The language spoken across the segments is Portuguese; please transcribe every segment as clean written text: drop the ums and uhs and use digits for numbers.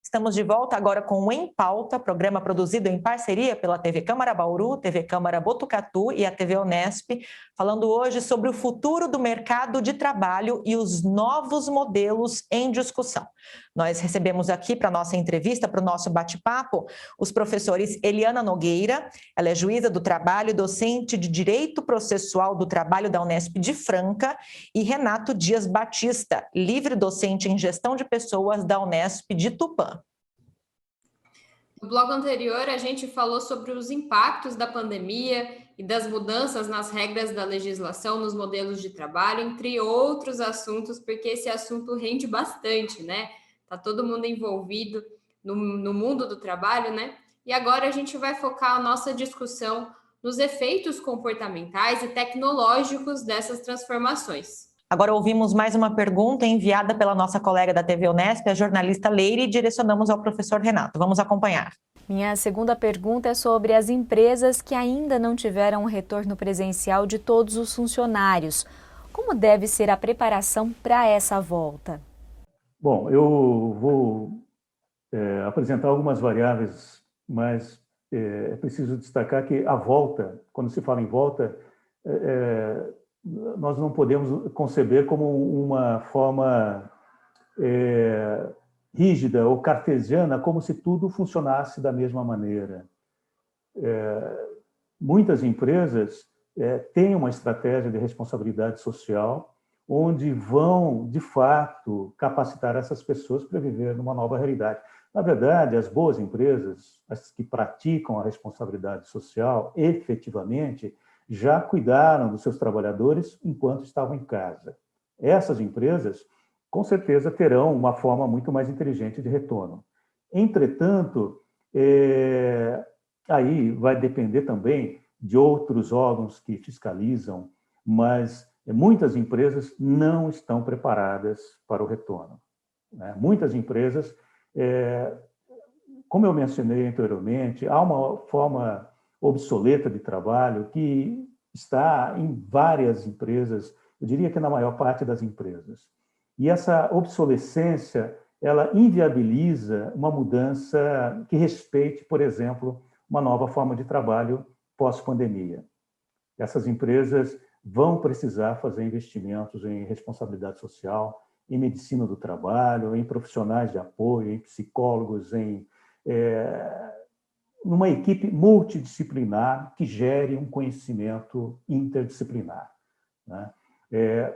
Estamos de volta agora com o Em Pauta, programa produzido em parceria pela TV Câmara Bauru, TV Câmara Botucatu e a TV Unesp, falando hoje sobre o futuro do mercado de trabalho e os novos modelos em discussão. Nós recebemos aqui para a nossa entrevista, para o nosso bate-papo, os professores Eliana Nogueira, ela é juíza do trabalho, docente de Direito Processual do Trabalho da Unesp de Franca, e Renato Dias Batista, livre docente em Gestão de Pessoas da Unesp de Tupã. No bloco anterior, a gente falou sobre os impactos da pandemia e das mudanças nas regras da legislação, nos modelos de trabalho, entre outros assuntos, porque esse assunto rende bastante, né? Tá todo mundo envolvido no mundo do trabalho, né? E agora a gente vai focar a nossa discussão nos efeitos comportamentais e tecnológicos dessas transformações. Agora ouvimos mais uma pergunta enviada pela nossa colega da TV Unesp, a jornalista Leire, e direcionamos ao professor Renato. Vamos acompanhar. Minha segunda pergunta é sobre as empresas que ainda não tiveram um retorno presencial de todos os funcionários. Como deve ser a preparação para essa volta? Bom, eu vou apresentar algumas variáveis, mas é preciso destacar que a volta, quando se fala em volta, nós não podemos conceber como uma forma rígida ou cartesiana, como se tudo funcionasse da mesma maneira. Muitas empresas têm uma estratégia de responsabilidade social, onde vão, de fato, capacitar essas pessoas para viver numa nova realidade. Na verdade, as boas empresas, as que praticam a responsabilidade social, efetivamente, já cuidaram dos seus trabalhadores enquanto estavam em casa. Essas empresas, com certeza, terão uma forma muito mais inteligente de retorno. Entretanto, aí vai depender também de outros órgãos que fiscalizam, mas muitas empresas não estão preparadas para o retorno, né? Muitas empresas, como eu mencionei anteriormente, há uma forma obsoleta de trabalho que está em várias empresas, eu diria que na maior parte das empresas. E essa obsolescência, ela inviabiliza uma mudança que respeite, por exemplo, uma nova forma de trabalho pós-pandemia. Essas empresas vão precisar fazer investimentos em responsabilidade social, em medicina do trabalho, em profissionais de apoio, em psicólogos, numa equipe multidisciplinar que gere um conhecimento interdisciplinar, né?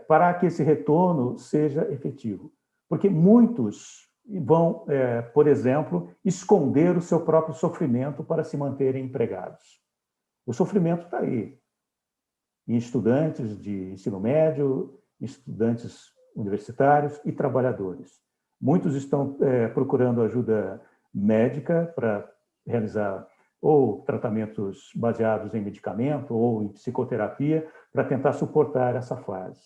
Para que esse retorno seja efetivo. Porque muitos vão, por exemplo, esconder o seu próprio sofrimento para se manterem empregados. O sofrimento está aí, em estudantes de ensino médio, estudantes universitários e trabalhadores. Muitos estão procurando ajuda médica para realizar ou tratamentos baseados em medicamento ou em psicoterapia para tentar suportar essa fase.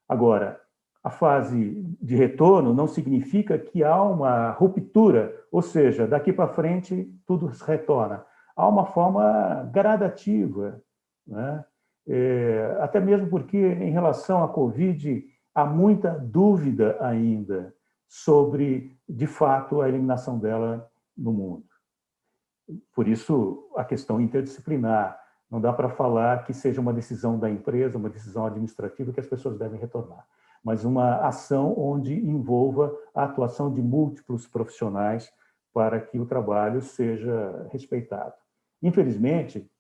Agora, a fase de retorno não significa que há uma ruptura, ou seja, daqui para frente tudo retorna. Há uma forma gradativa, né? Até mesmo porque, em relação à Covid, há muita dúvida ainda sobre, de fato, a eliminação dela no mundo. Por isso, a questão interdisciplinar. Não dá para falar que seja uma decisão da empresa, uma decisão administrativa que as pessoas devem retornar, mas uma ação onde envolva a atuação de múltiplos profissionais para que o trabalho seja respeitado. Infelizmente,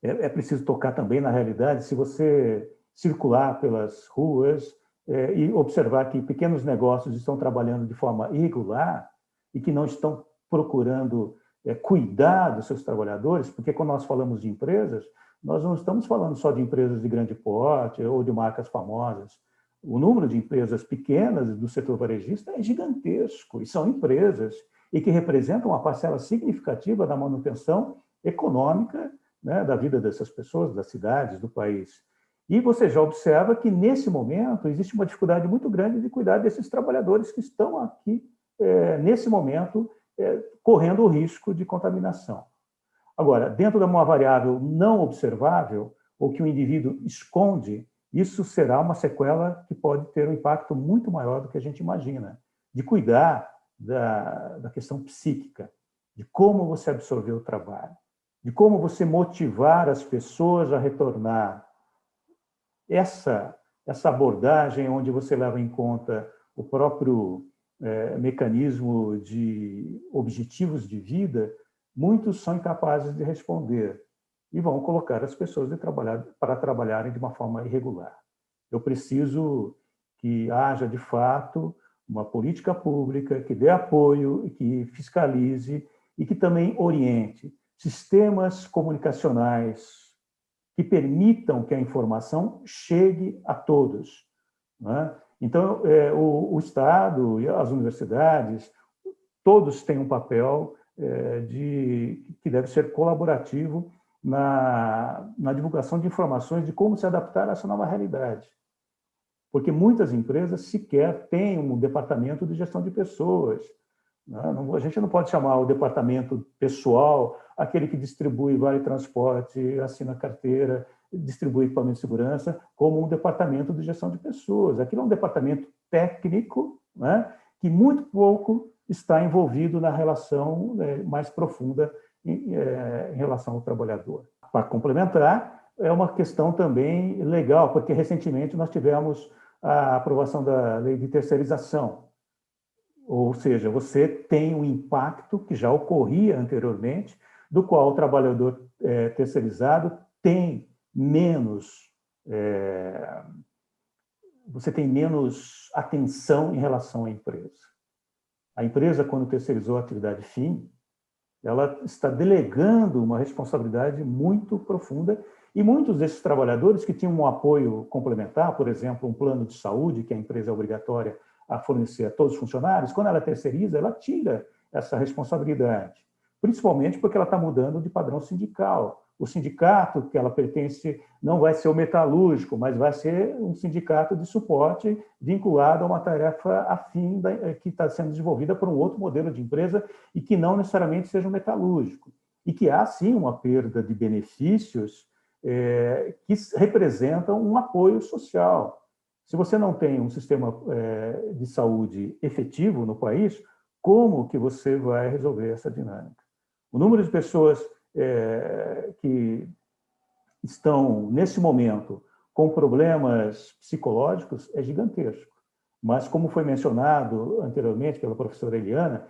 é preciso tocar também na realidade, se você circular pelas ruas e observar que pequenos negócios estão trabalhando de forma irregular e que não estão procurando cuidar dos seus trabalhadores, porque quando nós falamos de empresas, nós não estamos falando só de empresas de grande porte ou de marcas famosas. O número de empresas pequenas do setor varejista é gigantesco, e são empresas e que representam uma parcela significativa da manutenção econômica, né, da vida dessas pessoas, das cidades, do país. E você já observa que, nesse momento, existe uma dificuldade muito grande de cuidar desses trabalhadores que estão aqui, nesse momento, correndo o risco de contaminação. Agora, dentro de uma variável não observável, ou que o indivíduo esconde, isso será uma sequela que pode ter um impacto muito maior do que a gente imagina, de cuidar da questão psíquica, de como você absorver o trabalho, de como você motivar as pessoas a retornar. Essa abordagem onde você leva em conta o próprio mecanismo de objetivos de vida, muitos são incapazes de responder e vão colocar as pessoas para trabalharem de uma forma irregular. Eu preciso que haja, de fato, uma política pública que dê apoio e que fiscalize e que também oriente sistemas comunicacionais que permitam que a informação chegue a todos, né? Então, o Estado e as universidades, todos têm um papel que deve ser colaborativo na divulgação de informações de como se adaptar a essa nova realidade. Porque muitas empresas sequer têm um departamento de gestão de pessoas. A gente não pode chamar o departamento pessoal aquele que distribui vale transporte, assina carteira, distribui equipamento de segurança, como um departamento de gestão de pessoas. Aquilo é um departamento técnico, né, que muito pouco está envolvido na relação mais profunda em relação ao trabalhador. Para complementar, é uma questão também legal, porque recentemente nós tivemos a aprovação da lei de terceirização. Ou seja, você tem um impacto que já ocorria anteriormente, do qual o trabalhador terceirizado tem você tem menos atenção em relação à empresa. A empresa, quando terceirizou a atividade fim, ela está delegando uma responsabilidade muito profunda e muitos desses trabalhadores que tinham um apoio complementar, por exemplo, um plano de saúde que a empresa é obrigatória a fornecer a todos os funcionários, quando ela terceiriza, ela tira essa responsabilidade, principalmente porque ela está mudando de padrão sindical. O sindicato que ela pertence não vai ser o metalúrgico, mas vai ser um sindicato de suporte vinculado a uma tarefa afim que está sendo desenvolvida por um outro modelo de empresa e que não necessariamente seja um metalúrgico. E que há, sim, uma perda de benefícios que representam um apoio social. Se você não tem um sistema de saúde efetivo no país, como que você vai resolver essa dinâmica? O número de pessoas que estão, nesse momento, com problemas psicológicos é gigantesco. Mas, como foi mencionado anteriormente pela professora Eliana,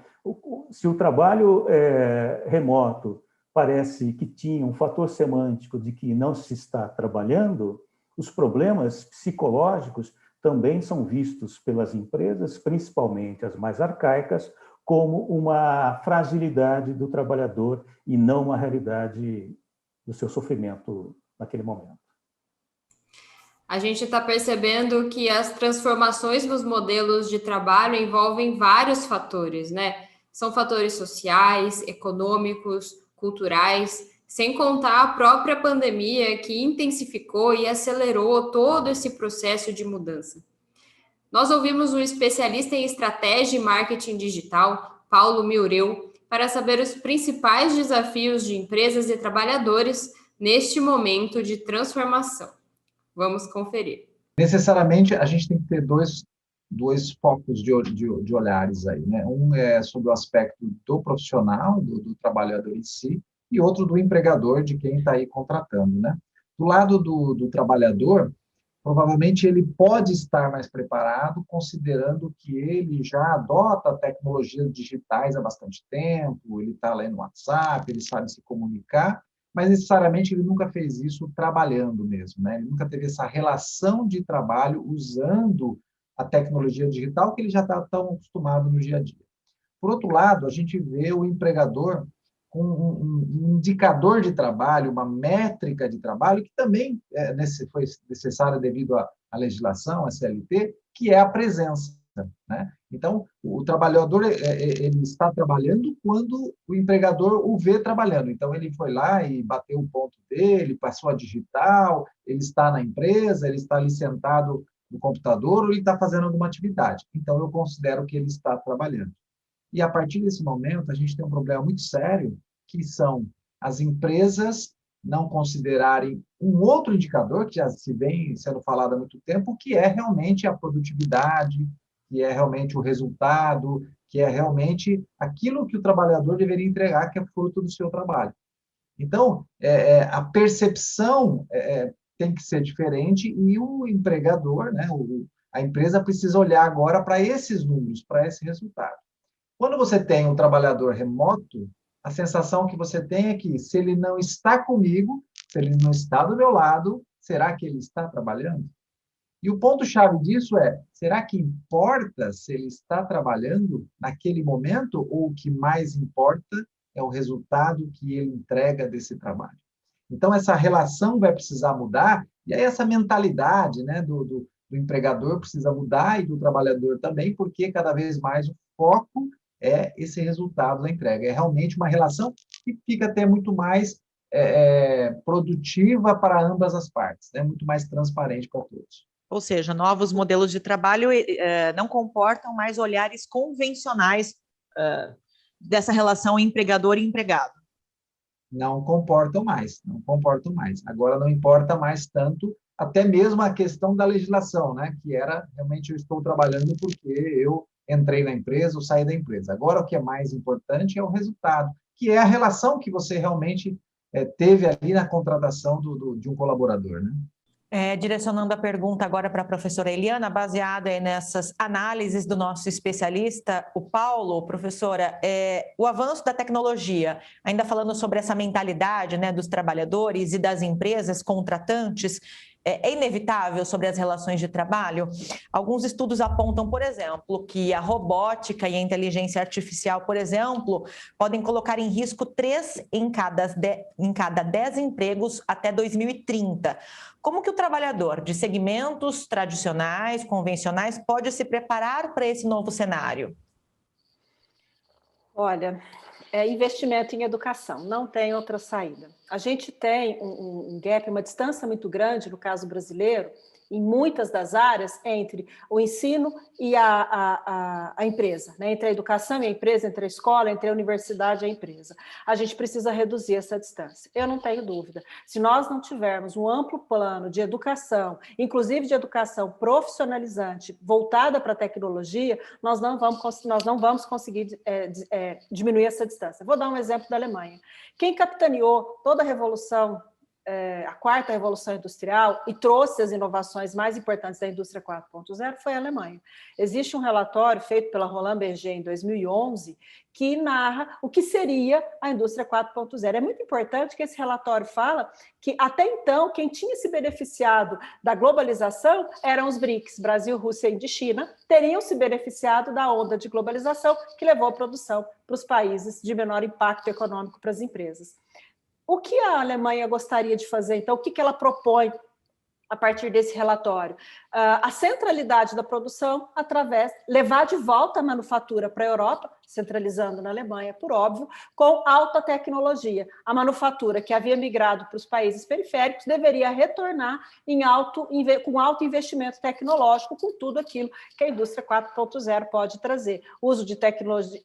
se o trabalho remoto parece que tinha um fator semântico de que não se está trabalhando, os problemas psicológicos também são vistos pelas empresas, principalmente as mais arcaicas, como uma fragilidade do trabalhador e não uma realidade do seu sofrimento naquele momento. A gente está percebendo que as transformações nos modelos de trabalho envolvem vários fatores, né? São fatores sociais, econômicos, culturais, sem contar a própria pandemia que intensificou e acelerou todo esse processo de mudança. Nós ouvimos um especialista em estratégia e marketing digital, Paulo Miureu, para saber os principais desafios de empresas e trabalhadores neste momento de transformação. Vamos conferir. Necessariamente, a gente tem que ter dois focos de olhares aí, né? Um é sobre o aspecto do profissional, do trabalhador em si, e outro do empregador, de quem está aí contratando, né? Do lado do trabalhador, provavelmente ele pode estar mais preparado, considerando que ele já adota tecnologias digitais há bastante tempo, ele está lá no WhatsApp, ele sabe se comunicar, mas necessariamente ele nunca fez isso trabalhando mesmo, né? Ele nunca teve essa relação de trabalho usando a tecnologia digital que ele já está tão acostumado no dia a dia. Por outro lado, a gente vê o empregador com um indicador de trabalho, uma métrica de trabalho, que também foi necessária devido à legislação, à CLT, que é a presença, né? Então, o trabalhador ele está trabalhando quando o empregador o vê trabalhando. Então, ele foi lá e bateu o ponto dele, passou a digital, ele está na empresa, ele está ali sentado no computador ou ele está fazendo alguma atividade. Então, eu considero que ele está trabalhando. E, a partir desse momento, a gente tem um problema muito sério, que são as empresas não considerarem um outro indicador, que já se vem sendo falado há muito tempo, que é realmente a produtividade, que é realmente o resultado, que é realmente aquilo que o trabalhador deveria entregar, que é fruto do seu trabalho. Então, a percepção tem que ser diferente e o empregador, né, a empresa precisa olhar agora para esses números, para esse resultado. Quando você tem um trabalhador remoto, a sensação que você tem é que, se ele não está comigo, se ele não está do meu lado, será que ele está trabalhando? E o ponto-chave disso é, será que importa se ele está trabalhando naquele momento ou o que mais importa é o resultado que ele entrega desse trabalho? Então, essa relação vai precisar mudar, e aí essa mentalidade, né, do empregador precisa mudar e do trabalhador também, porque cada vez mais o foco é esse resultado da entrega. É realmente uma relação que fica até muito mais produtiva para ambas as partes, né? Muito mais transparente para todos. Ou seja, novos modelos de trabalho não comportam mais olhares convencionais dessa relação empregador e empregado. Não comportam mais. Agora não importa mais tanto, até mesmo a questão da legislação, né? Que era, realmente, eu estou trabalhando porque eu entrei na empresa ou saí da empresa. Agora o que é mais importante é o resultado, que é a relação que você realmente teve ali na contratação de um colaborador, né? Direcionando a pergunta agora para a professora Eliana, baseada nessas análises do nosso especialista, o Paulo, professora, o avanço da tecnologia, ainda falando sobre essa mentalidade, né, dos trabalhadores e das empresas contratantes, é inevitável sobre as relações de trabalho? Alguns estudos apontam, por exemplo, que a robótica e a inteligência artificial, por exemplo, podem colocar em risco 3 em cada 10 empregos até 2030. Como que o trabalhador de segmentos tradicionais, convencionais, pode se preparar para esse novo cenário? Olha, investimento em educação, não tem outra saída. A gente tem um gap, uma distância muito grande, no caso brasileiro, em muitas das áreas, entre o ensino e a empresa, né? Entre a educação e a empresa, entre a escola, entre a universidade e a empresa. A gente precisa reduzir essa distância. Eu não tenho dúvida. Se nós não tivermos um amplo plano de educação, inclusive de educação profissionalizante, voltada para a tecnologia, nós não vamos conseguir diminuir essa distância. Vou dar um exemplo da Alemanha. Quem capitaneou toda a revolução, a quarta revolução industrial, e trouxe as inovações mais importantes da indústria 4.0 foi a Alemanha. Existe um relatório feito pela Roland Berger em 2011 que narra o que seria a indústria 4.0. É muito importante que esse relatório fala que, até então, quem tinha se beneficiado da globalização eram os BRICS, Brasil, Rússia e China, teriam se beneficiado da onda de globalização que levou a produção para os países de menor impacto econômico para as empresas. O que a Alemanha gostaria de fazer, então? O que ela propõe a partir desse relatório? A centralidade da produção levar de volta a manufatura para a Europa, centralizando na Alemanha, por óbvio, com alta tecnologia. A manufatura que havia migrado para os países periféricos deveria retornar com alto investimento tecnológico, com tudo aquilo que a indústria 4.0 pode trazer. Uso de tecnologia,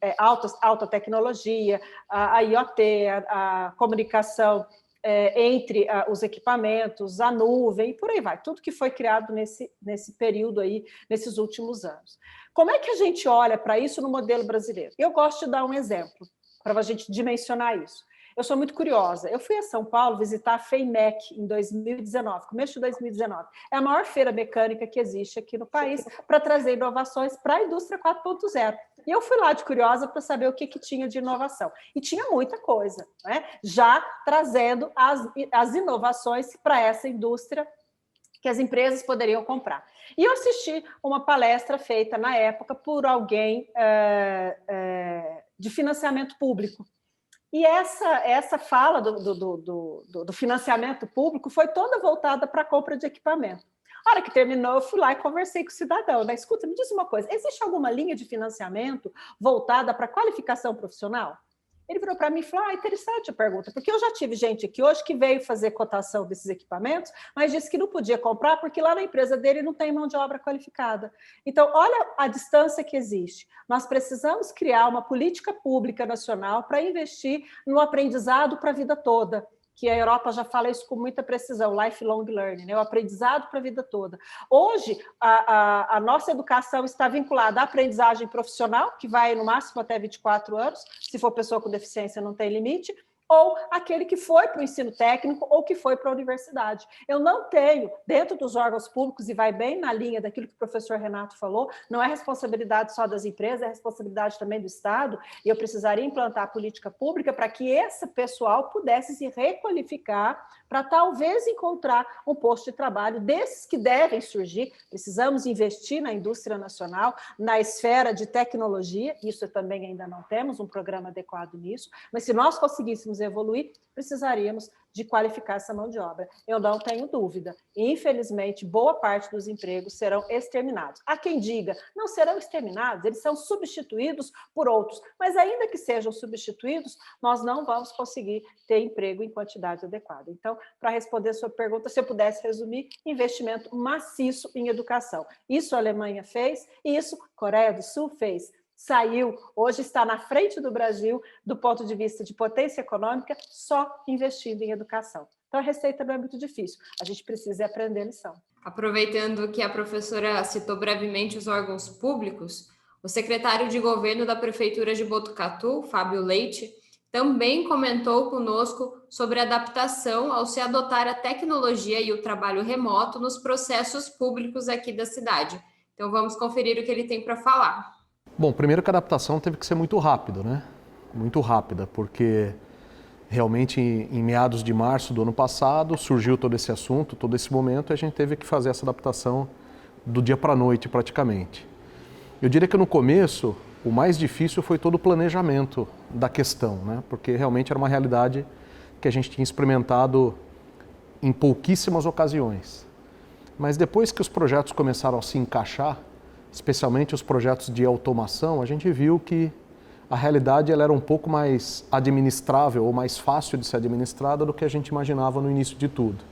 alta tecnologia, a IoT, a comunicação entre os equipamentos, a nuvem, e por aí vai, tudo que foi criado nesse período aí, nesses últimos anos. Como é que a gente olha para isso no modelo brasileiro? Eu gosto de dar um exemplo, para a gente dimensionar isso. Eu sou muito curiosa. Eu fui a São Paulo visitar a FEIMEC em 2019, começo de 2019. É a maior feira mecânica que existe aqui no país para trazer inovações para a indústria 4.0. E eu fui lá de curiosa para saber o que tinha de inovação. E tinha muita coisa, né? Já trazendo as inovações para essa indústria que as empresas poderiam comprar. E eu assisti uma palestra feita na época por alguém de financiamento público. E essa fala do financiamento público foi toda voltada para a compra de equipamento. A hora que terminou, eu fui lá e conversei com o cidadão, né? Escuta, me diz uma coisa, existe alguma linha de financiamento voltada para qualificação profissional? Ele virou para mim e falou, interessante a pergunta, porque eu já tive gente aqui hoje que veio fazer cotação desses equipamentos, mas disse que não podia comprar porque lá na empresa dele não tem mão de obra qualificada. Então, olha a distância que existe. Nós precisamos criar uma política pública nacional para investir no aprendizado para a vida toda, que a Europa já fala isso com muita precisão, lifelong learning, né? O aprendizado para a vida toda. Hoje, a nossa educação está vinculada à aprendizagem profissional, que vai no máximo até 24 anos, se for pessoa com deficiência não tem limite, ou aquele que foi para o ensino técnico ou que foi para a universidade. Eu não tenho, dentro dos órgãos públicos, e vai bem na linha daquilo que o professor Renato falou, não é responsabilidade só das empresas, é responsabilidade também do Estado, e eu precisaria implantar a política pública para que esse pessoal pudesse se requalificar para talvez encontrar um posto de trabalho desses que devem surgir. Precisamos investir na indústria nacional, na esfera de tecnologia, isso também ainda não temos um programa adequado nisso, mas se nós conseguíssemos evoluir, precisaríamos de qualificar essa mão de obra. Eu não tenho dúvida. Infelizmente, boa parte dos empregos serão exterminados. Há quem diga, não serão exterminados, eles são substituídos por outros. Mas ainda que sejam substituídos, nós não vamos conseguir ter emprego em quantidade adequada. Então, para responder a sua pergunta, se eu pudesse resumir, investimento maciço em educação. Isso a Alemanha fez, e isso a Coreia do Sul fez. Saiu, hoje está na frente do Brasil, do ponto de vista de potência econômica, só investindo em educação. Então, a receita não é muito difícil, a gente precisa aprender a lição. Aproveitando que a professora citou brevemente os órgãos públicos, o secretário de governo da Prefeitura de Botucatu, Fábio Leite, também comentou conosco sobre a adaptação ao se adotar a tecnologia e o trabalho remoto nos processos públicos aqui da cidade. Então, vamos conferir o que ele tem para falar. Bom, primeiro que a adaptação teve que ser muito rápida, né? Muito rápida, porque realmente em meados de março do ano passado surgiu todo esse assunto, todo esse momento, e a gente teve que fazer essa adaptação do dia para a noite praticamente. Eu diria que no começo o mais difícil foi todo o planejamento da questão, né? Porque realmente era uma realidade que a gente tinha experimentado em pouquíssimas ocasiões. Mas depois que os projetos começaram a se encaixar, especialmente os projetos de automação, a gente viu que a realidade ela era um pouco mais administrável ou mais fácil de ser administrada do que a gente imaginava no início de tudo.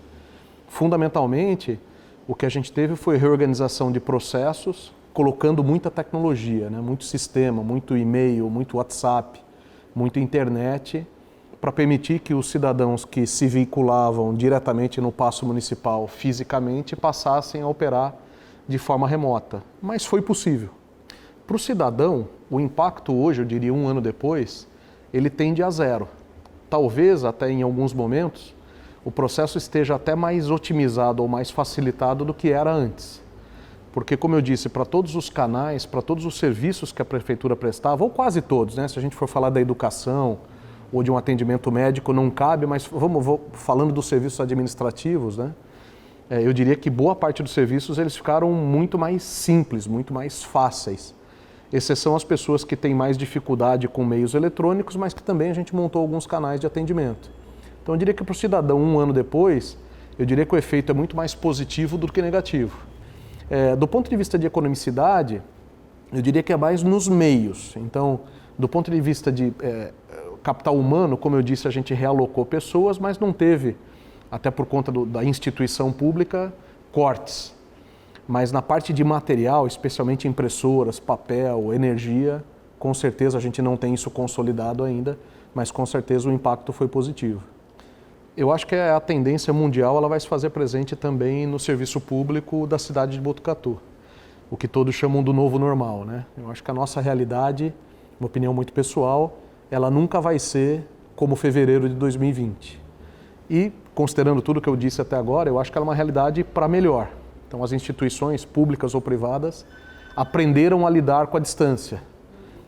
Fundamentalmente, o que a gente teve foi reorganização de processos, colocando muita tecnologia, né? Muito sistema, muito e-mail, muito WhatsApp, muito internet, para permitir que os cidadãos que se vinculavam diretamente no Paço Municipal fisicamente passassem a operar de forma remota, mas foi possível. Para o cidadão, o impacto hoje, eu diria 1 ano depois, ele tende a zero. Talvez até em alguns momentos o processo esteja até mais otimizado ou mais facilitado do que era antes. Porque, como eu disse, para todos os canais, para todos os serviços que a prefeitura prestava, ou quase todos, né? Se a gente for falar da educação ou de um atendimento médico, não cabe, mas vamos falando dos serviços administrativos, né? Eu diria que boa parte dos serviços eles ficaram muito mais simples, muito mais fáceis. Exceção as pessoas que têm mais dificuldade com meios eletrônicos, mas que também a gente montou alguns canais de atendimento. Então eu diria que para o cidadão 1 ano depois, eu diria que o efeito é muito mais positivo do que negativo. Do ponto de vista de economicidade, eu diria que é mais nos meios. Então, do ponto de vista de capital humano, como eu disse, a gente realocou pessoas, mas não teve, até por conta da instituição pública, cortes. Mas na parte de material, especialmente impressoras, papel, energia, com certeza a gente não tem isso consolidado ainda, mas com certeza o impacto foi positivo. Eu acho que a tendência mundial ela vai se fazer presente também no serviço público da cidade de Botucatu, o que todos chamam do novo normal, né? Eu acho que a nossa realidade, uma opinião muito pessoal, ela nunca vai ser como fevereiro de 2020. E, considerando tudo que eu disse até agora, eu acho que ela é uma realidade para melhor. Então, as instituições públicas ou privadas aprenderam a lidar com a distância,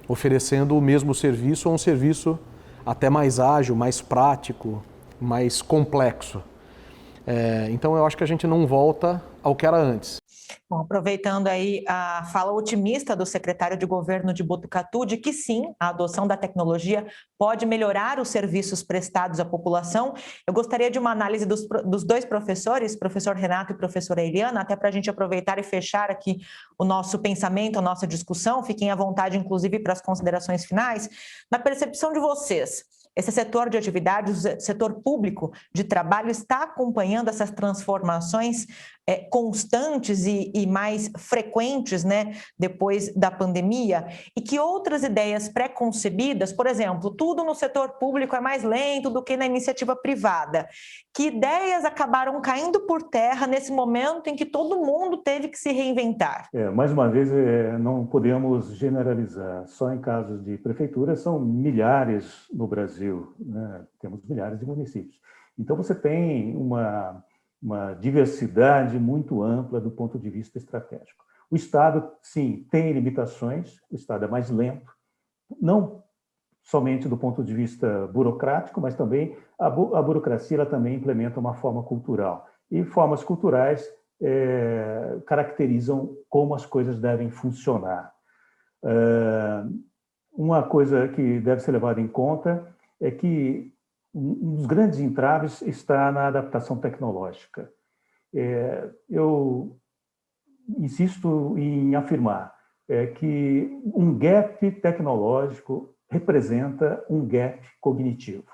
oferecendo o mesmo serviço ou um serviço até mais ágil, mais prático, mais complexo. Então, eu acho que a gente não volta ao que era antes. Bom, aproveitando aí a fala otimista do secretário de governo de Botucatu, de que sim, a adoção da tecnologia pode melhorar os serviços prestados à população, eu gostaria de uma análise dos dois professores, professor Renato e professora Eliana, até para a gente aproveitar e fechar aqui o nosso pensamento, a nossa discussão. Fiquem à vontade, inclusive, para as considerações finais. Na percepção de vocês, esse setor de atividades, o setor público de trabalho está acompanhando essas transformações constantes e mais frequentes, né, depois da pandemia? E que outras ideias pré-concebidas, por exemplo, tudo no setor público é mais lento do que na iniciativa privada. Que ideias acabaram caindo por terra nesse momento em que todo mundo teve que se reinventar? Mais uma vez, não podemos generalizar. Só em casos de prefeitura são milhares no Brasil, né? Temos milhares de municípios. Então, você tem uma diversidade muito ampla do ponto de vista estratégico. O Estado, sim, tem limitações, o Estado é mais lento, não somente do ponto de vista burocrático, mas também a burocracia ela também implementa uma forma cultural. E formas culturais caracterizam como as coisas devem funcionar. Uma coisa que deve ser levada em conta é que um dos grandes entraves está na adaptação tecnológica. Eu insisto em afirmar que um gap tecnológico representa um gap cognitivo.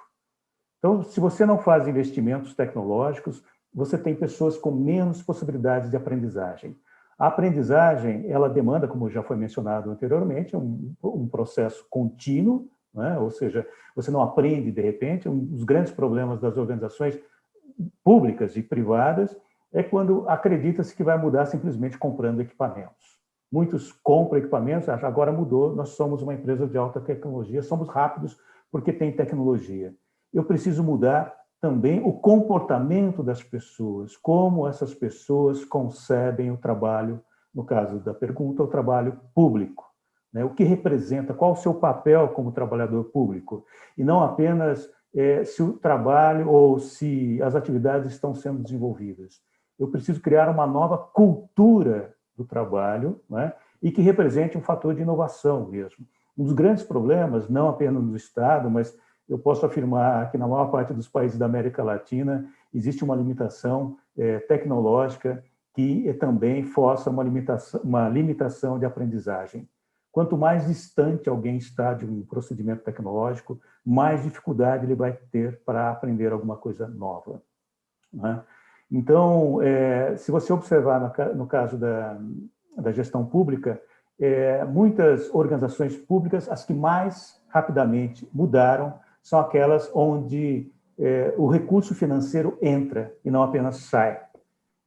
Então, se você não faz investimentos tecnológicos, você tem pessoas com menos possibilidades de aprendizagem. A aprendizagem, ela demanda, como já foi mencionado anteriormente, um processo contínuo, né? Ou seja, você não aprende de repente. Um dos grandes problemas das organizações públicas e privadas é quando acredita-se que vai mudar simplesmente comprando equipamentos. Muitos compram equipamentos, agora mudou, nós somos uma empresa de alta tecnologia, somos rápidos porque tem tecnologia. Eu preciso mudar também o comportamento das pessoas, como essas pessoas concebem o trabalho, no caso da pergunta, o trabalho público. Né? O que representa, qual o seu papel como trabalhador público, e não apenas se o trabalho ou se as atividades estão sendo desenvolvidas. Eu preciso criar uma nova cultura do trabalho, né? E que represente um fator de inovação mesmo. Um dos grandes problemas, não apenas no Estado, mas eu posso afirmar que na maior parte dos países da América Latina existe uma limitação tecnológica que também força uma limitação de aprendizagem. Quanto mais distante alguém está de um procedimento tecnológico, mais dificuldade ele vai ter para aprender alguma coisa nova, né? Então, se você observar no caso da gestão pública, muitas organizações públicas, as que mais rapidamente mudaram, são aquelas onde o recurso financeiro entra e não apenas sai.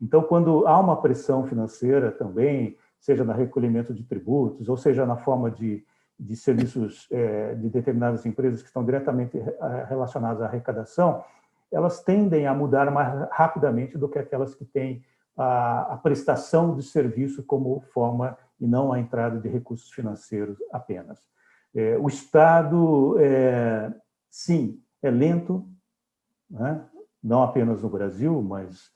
Então, quando há uma pressão financeira também, seja no recolhimento de tributos, ou seja na forma de serviços de determinadas empresas que estão diretamente relacionadas à arrecadação, elas tendem a mudar mais rapidamente do que aquelas que têm a prestação de serviço como forma e não a entrada de recursos financeiros apenas. O Estado, sim, é lento, né? Não apenas no Brasil, mas,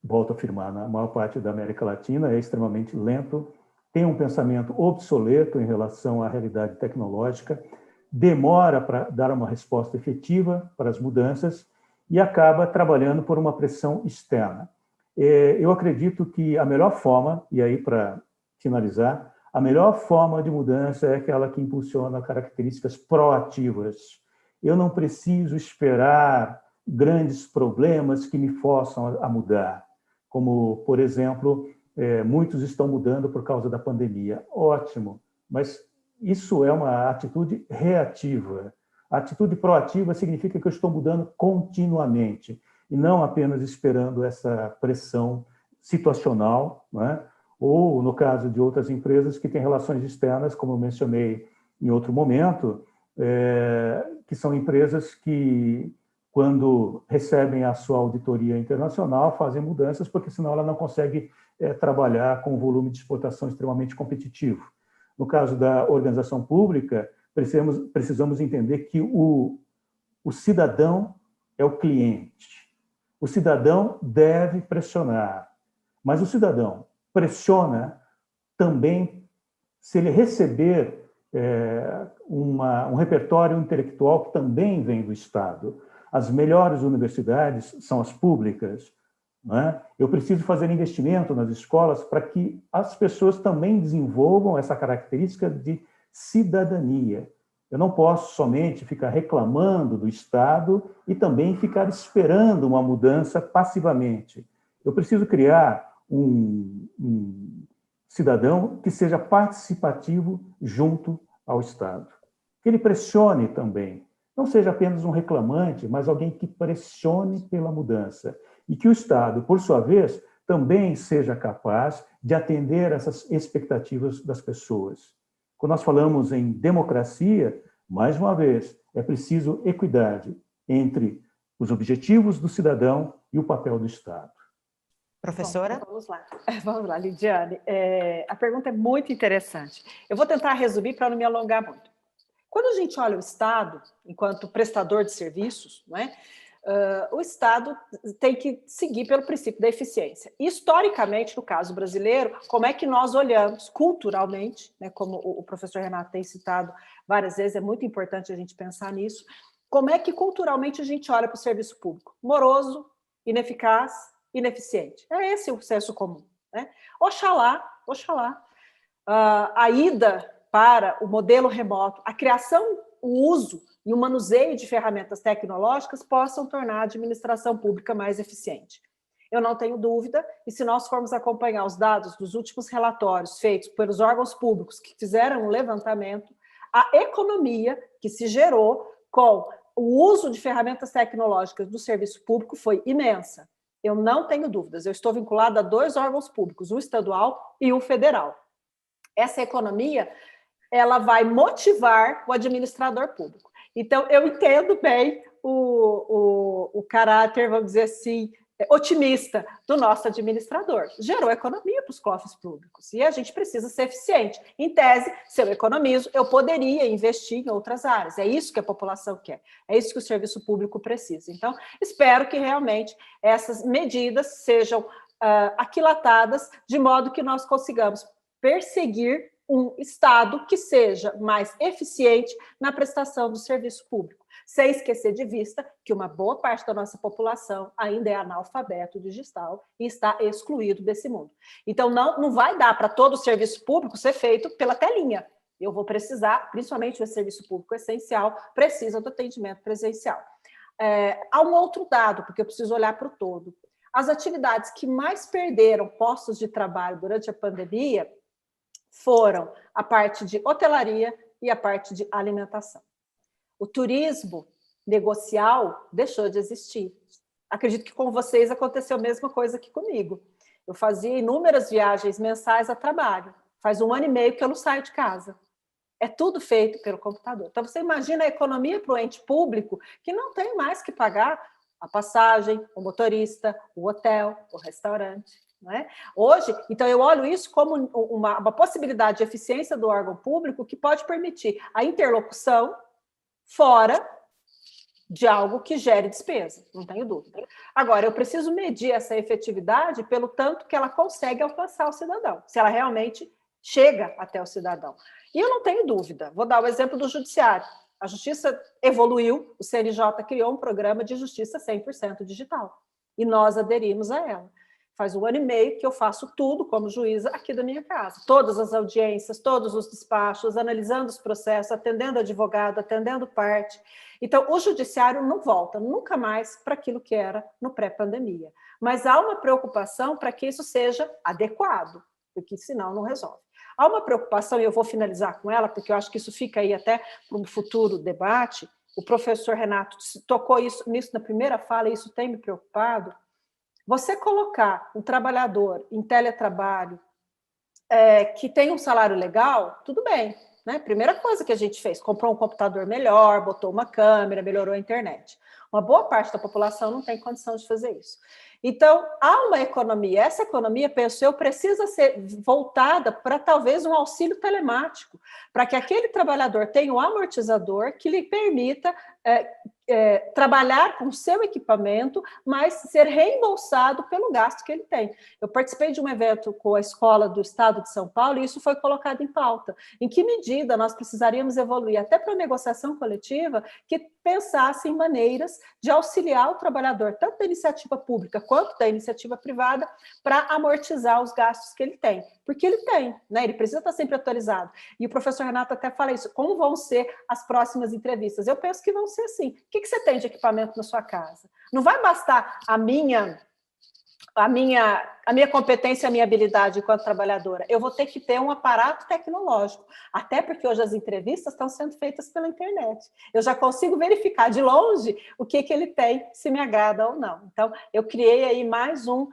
volto a afirmar, na maior parte da América Latina é extremamente lento, tem um pensamento obsoleto em relação à realidade tecnológica, demora para dar uma resposta efetiva para as mudanças e acaba trabalhando por uma pressão externa. Eu acredito que a melhor forma, e aí para finalizar, a melhor forma de mudança é aquela que impulsiona características proativas. Eu não preciso esperar grandes problemas que me forçam a mudar, como, por exemplo, muitos estão mudando por causa da pandemia. Ótimo, mas isso é uma atitude reativa. A atitude proativa significa que eu estou mudando continuamente e não apenas esperando essa pressão situacional, né? Ou, no caso de outras empresas que têm relações externas, como eu mencionei em outro momento, que são empresas que, quando recebem a sua auditoria internacional, fazem mudanças, porque senão ela não consegue trabalhar com um volume de exportação extremamente competitivo. No caso da organização pública, precisamos entender que o cidadão é o cliente. O cidadão deve pressionar, mas o cidadão pressiona também se ele receber um repertório intelectual que também vem do Estado. As melhores universidades são as públicas, né? Eu preciso fazer investimento nas escolas para que as pessoas também desenvolvam essa característica de cidadania. Eu não posso somente ficar reclamando do Estado e também ficar esperando uma mudança passivamente. Eu preciso criar um cidadão que seja participativo junto ao Estado. que ele pressione também. Não seja apenas um reclamante, mas alguém que pressione pela mudança. E que o Estado, por sua vez, também seja capaz de atender essas expectativas das pessoas. Quando nós falamos em democracia, mais uma vez, é preciso equidade entre os objetivos do cidadão e o papel do Estado. Professora? Bom, vamos lá, Lidiane. A pergunta é muito interessante. Eu vou tentar resumir para não me alongar muito. Quando a gente olha o Estado, enquanto prestador de serviços, não é? O Estado tem que seguir pelo princípio da eficiência. Historicamente, no caso brasileiro, como é que nós olhamos culturalmente, né, como o professor Renato tem citado várias vezes, é muito importante a gente pensar nisso, como é que culturalmente a gente olha para o serviço público? Moroso, ineficaz, ineficiente. É esse o senso comum, né? Oxalá, a ida para o modelo remoto, a criação, o uso e o manuseio de ferramentas tecnológicas possam tornar a administração pública mais eficiente. Eu não tenho dúvida, e se nós formos acompanhar os dados dos últimos relatórios feitos pelos órgãos públicos que fizeram um levantamento, a economia que se gerou com o uso de ferramentas tecnológicas do serviço público foi imensa. Eu não tenho dúvidas, eu estou vinculada a 2 órgãos públicos, o estadual e o federal. Essa economia, ela vai motivar o administrador público. Então, eu entendo bem o caráter, vamos dizer assim, otimista do nosso administrador. Gerou economia para os cofres públicos e a gente precisa ser eficiente. Em tese, se eu economizo, eu poderia investir em outras áreas. É isso que a população quer, é isso que o serviço público precisa. Então, espero que realmente essas medidas sejam aquilatadas de modo que nós consigamos perseguir um Estado que seja mais eficiente na prestação do serviço público, sem esquecer de vista que uma boa parte da nossa população ainda é analfabeto digital e está excluído desse mundo. Então, não vai dar para todo o serviço público ser feito pela telinha. Eu vou precisar, principalmente o serviço público essencial, precisa do atendimento presencial. Há um outro dado, porque eu preciso olhar para o todo. As atividades que mais perderam postos de trabalho durante a pandemia foram a parte de hotelaria e a parte de alimentação. O turismo negocial deixou de existir. Acredito que com vocês aconteceu a mesma coisa que comigo. Eu fazia inúmeras viagens mensais a trabalho. Faz 1 ano e meio que eu não saio de casa. É tudo feito pelo computador. Então, você imagina a economia para o ente público que não tem mais que pagar a passagem, o motorista, o hotel, o restaurante. Não é? Hoje, então eu olho isso como uma possibilidade de eficiência do órgão público que pode permitir a interlocução fora de algo que gere despesa, não tenho dúvida. Agora, eu preciso medir essa efetividade pelo tanto que ela consegue alcançar o cidadão, se ela realmente chega até o cidadão. E eu não tenho dúvida, vou dar o exemplo do judiciário. A justiça evoluiu, o CNJ criou um programa de justiça 100% digital, e nós aderimos a ela. Faz 1 ano e meio que eu faço tudo como juíza aqui da minha casa. Todas as audiências, todos os despachos, analisando os processos, atendendo advogado, atendendo parte. Então, o judiciário não volta nunca mais para aquilo que era no pré-pandemia. Mas há uma preocupação para que isso seja adequado, porque senão não resolve. Há uma preocupação, e eu vou finalizar com ela, porque eu acho que isso fica aí até para um futuro debate. O professor Renato tocou nisso na primeira fala, e isso tem me preocupado. Você colocar um trabalhador em teletrabalho que tem um salário legal, tudo bem, né? Primeira coisa que a gente fez, comprou um computador melhor, botou uma câmera, melhorou a internet. Uma boa parte da população não tem condição de fazer isso. Então, há uma economia, essa economia, penso eu, precisa ser voltada para talvez um auxílio telemático, para que aquele trabalhador tenha um amortizador que lhe permita trabalhar com o seu equipamento, mas ser reembolsado pelo gasto que ele tem. Eu participei de um evento com a Escola do Estado de São Paulo e isso foi colocado em pauta. Em que medida nós precisaríamos evoluir, até para a negociação coletiva, que pensasse em maneiras de auxiliar o trabalhador, tanto da iniciativa pública quanto da iniciativa privada, para amortizar os gastos que ele tem. Porque ele tem, né? Ele precisa estar sempre atualizado. E o professor Renato até fala isso, como vão ser as próximas entrevistas? Eu penso que vão ser assim. O que você tem de equipamento na sua casa? Não vai bastar a minha a minha competência, a minha habilidade enquanto trabalhadora? Eu vou ter que ter um aparato tecnológico, até porque hoje as entrevistas estão sendo feitas pela internet. Eu já consigo verificar de longe o que ele tem, se me agrada ou não. Então, eu criei aí mais um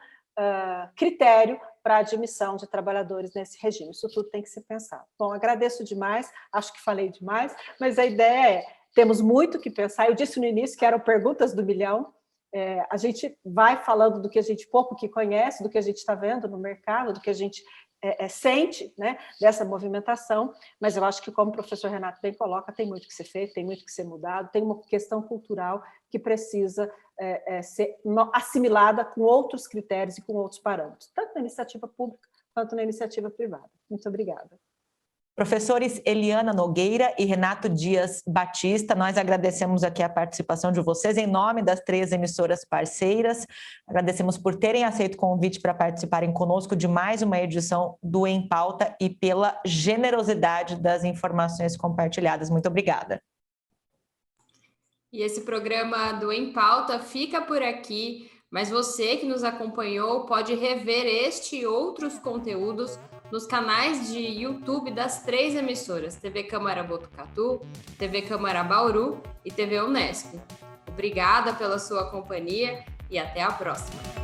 critério para a admissão de trabalhadores nesse regime. Isso tudo tem que ser pensado. Bom, agradeço demais, acho que falei demais, mas a ideia é, temos muito que pensar. Eu disse no início que eram perguntas do milhão. A gente vai falando do que a gente pouco que conhece, do que a gente está vendo no mercado, do que a gente sente, né, dessa movimentação, mas eu acho que, como o professor Renato bem coloca, tem muito que ser feito, tem muito que ser mudado, tem uma questão cultural que precisa ser assimilada com outros critérios e com outros parâmetros, tanto na iniciativa pública quanto na iniciativa privada. Muito obrigada. Professores Eliana Nogueira e Renato Dias Batista, nós agradecemos aqui a participação de vocês em nome das 3 emissoras parceiras. Agradecemos por terem aceito o convite para participarem conosco de mais uma edição do Em Pauta e pela generosidade das informações compartilhadas. Muito obrigada. E esse programa do Em Pauta fica por aqui, mas você que nos acompanhou pode rever este e outros conteúdos nos canais de YouTube das 3 emissoras, TV Câmara Botucatu, TV Câmara Bauru e TV Unesp. Obrigada pela sua companhia e até a próxima.